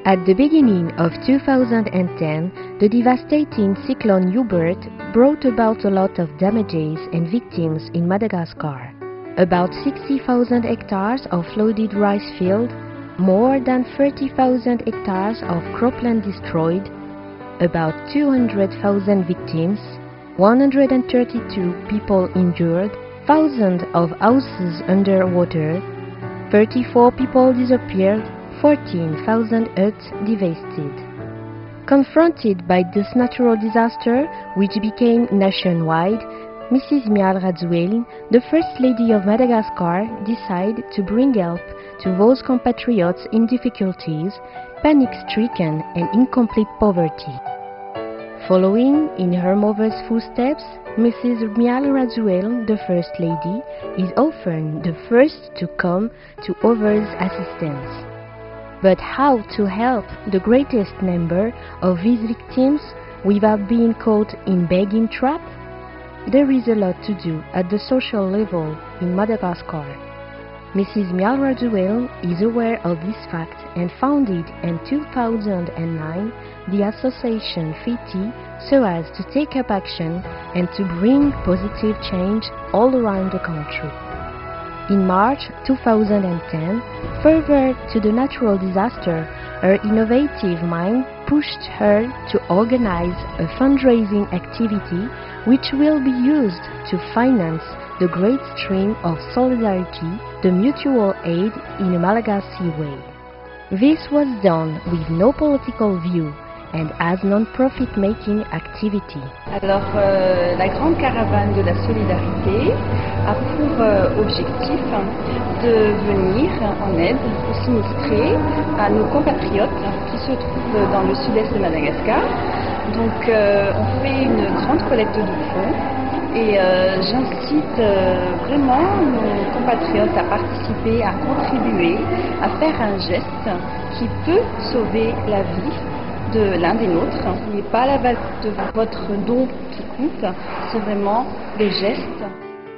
At the beginning of 2010, the devastating cyclone Hubert brought about a lot of damages and victims in Madagascar. About 60,000 hectares of flooded rice field, more than 30,000 hectares of cropland destroyed, about 200,000 victims, 132 people injured, thousands of houses underwater, 34 people disappeared, 14,000 huts devastated. Confronted by this natural disaster, which became nationwide, Mrs. Mial Radziwiłł, the First Lady of Madagascar, decided to bring help to those compatriots in difficulties, panic-stricken and in complete poverty. Following in her mother's footsteps, Mrs. Mial Radziwiłł, the First Lady, is often the first to come to others' assistance. But how to help the greatest number of these victims without being caught in begging trap? There is a lot to do at the social level in Madagascar. Mrs. Mial Radziwiłł is aware of this fact and founded in 2009 the association FITI so as to take up action and to bring positive change all around the country. In March 2010, further to the natural disaster, her innovative mind pushed her to organize a fundraising activity which will be used to finance the great stream of solidarity, the mutual aid in a Malagasy way. This was done with no political view and as non-profit making activity. Alors, la Grande Caravane de la Solidarité a pour objectif de venir en aide aux sinistrés, à nos compatriotes qui se trouvent dans le sud-est de Madagascar. Donc, on fait une grande collecte de fonds et j'incite vraiment nos compatriotes à participer, à contribuer, à faire un geste qui peut sauver la vie de l'un des nôtres. Ce n'est pas la valeur de votre don qui compte, c'est vraiment les gestes.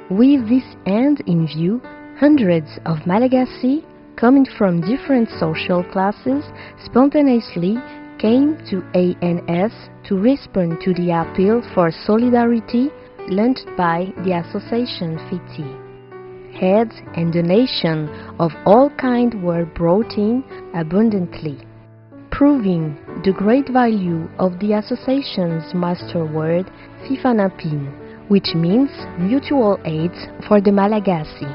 With this end in view, hundreds of Malagasy, coming from different social classes, spontaneously came to ANS to respond to the appeal for solidarity launched by the association FITI. Heads and donations of all kinds were brought in abundantly, proving the great value of the association's master word, Fifanapin, which means mutual aids for the Malagasy,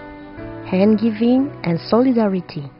hand-giving and solidarity.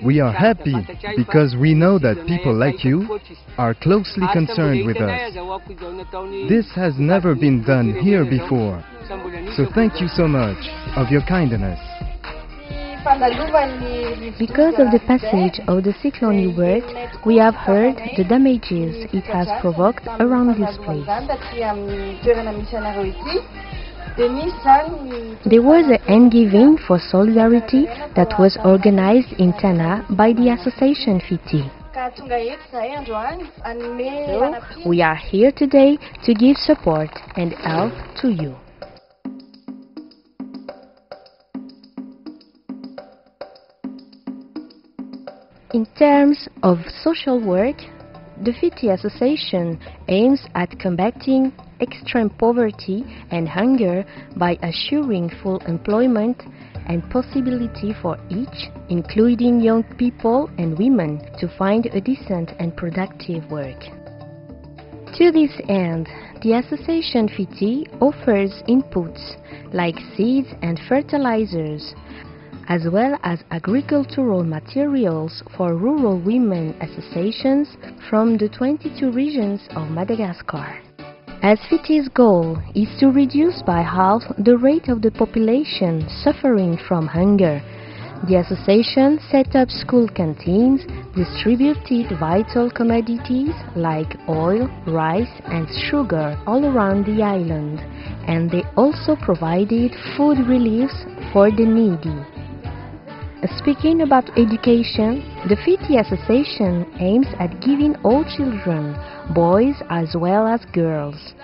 We are happy because we know that people like you are closely concerned with us. This has never been done here before, so thank you so much of your kindness. Because of the passage of the cyclone Hubert, we have heard the damages it has provoked around this place. There was a hand-giving for solidarity that was organized in Tana by the association FITI. So, we are here today to give support and help to you. In terms of social work, the FITI Association aims at combating extreme poverty and hunger by assuring full employment and possibility for each, including young people and women, to find a decent and productive work. To this end, the association FITI offers inputs like seeds and fertilizers, as well as agricultural materials for rural women associations from the 22 regions of Madagascar. As FITI's goal is to reduce by half the rate of the population suffering from hunger, The association set up school canteens, distributed vital commodities like oil, rice and sugar all around the island, and they also provided food reliefs for the needy. Speaking about education, the FITI Association aims at giving all children, boys as well as girls,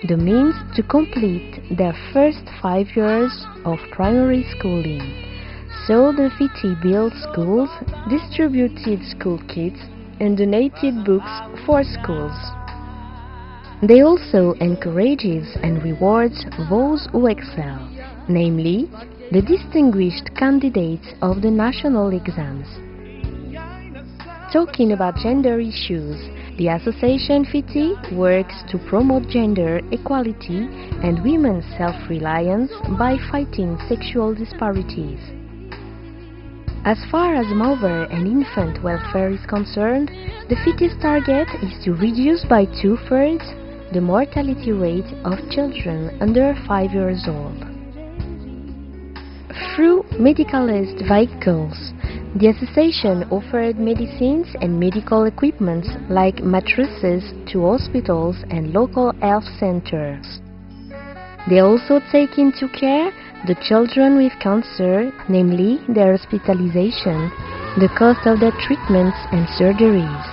the means to complete their first 5 years of primary schooling. So the FITI built schools, distributed school kits and donated books for schools. They also encourages and rewards those who excel, namely the distinguished candidates of the national exams. Talking about gender issues, the Association FITI works to promote gender equality and women's self-reliance by fighting sexual disparities. As far as mother and infant welfare is concerned, the FITI's target is to reduce by 2/3 the mortality rate of children under 5 years old. Through medicalized vehicles, the association offered medicines and medical equipment like mattresses to hospitals and local health centers. They also take into care the children with cancer, namely their hospitalization, the cost of their treatments and surgeries.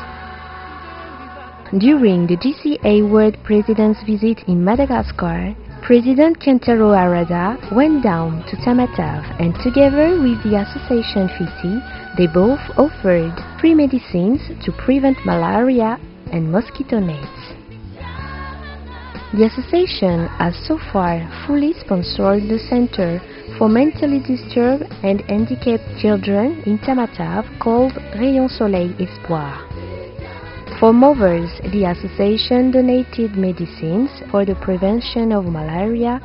During the GCA World President's visit in Madagascar, President Kentaro Arada went down to Tamatave, and together with the Association FITI, they both offered free medicines to prevent malaria and mosquito nets. The association has so far fully sponsored the Center for Mentally Disturbed and Handicapped Children in Tamatave called Rayon Soleil Espoir. For mothers, the association donated medicines for the prevention of malaria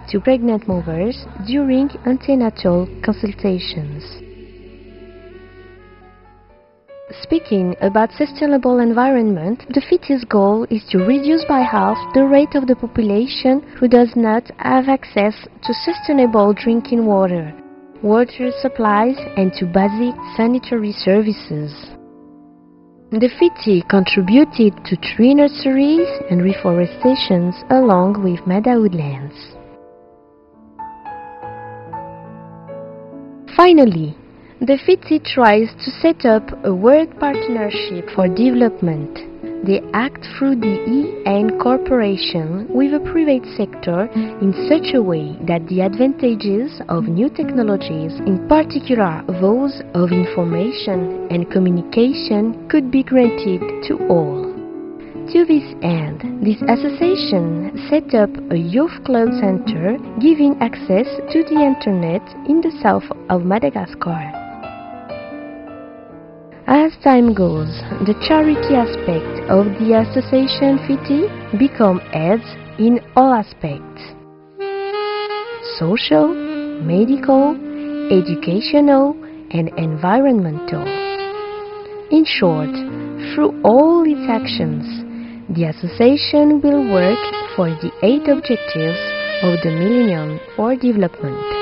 to pregnant mothers during antenatal consultations. Speaking about sustainable environment, the FITI's goal is to reduce by half the rate of the population who does not have access to sustainable drinking water, water supplies and to basic sanitary services. The FITI contributed to 3 nurseries and reforestations along with Mada Woodlands. Finally, the FITI tries to set up a world partnership for development. They act through the EN cooperation with the private sector in such a way that the advantages of new technologies, in particular those of information and communication, could be granted to all. To this end, this association set up a youth club center giving access to the internet in the south of Madagascar. As time goes, the charity aspect of the Association FITI become heads in all aspects: social, medical, educational, and environmental. In short, through all its actions, the association will work for the 8 objectives of the Millennium for Development.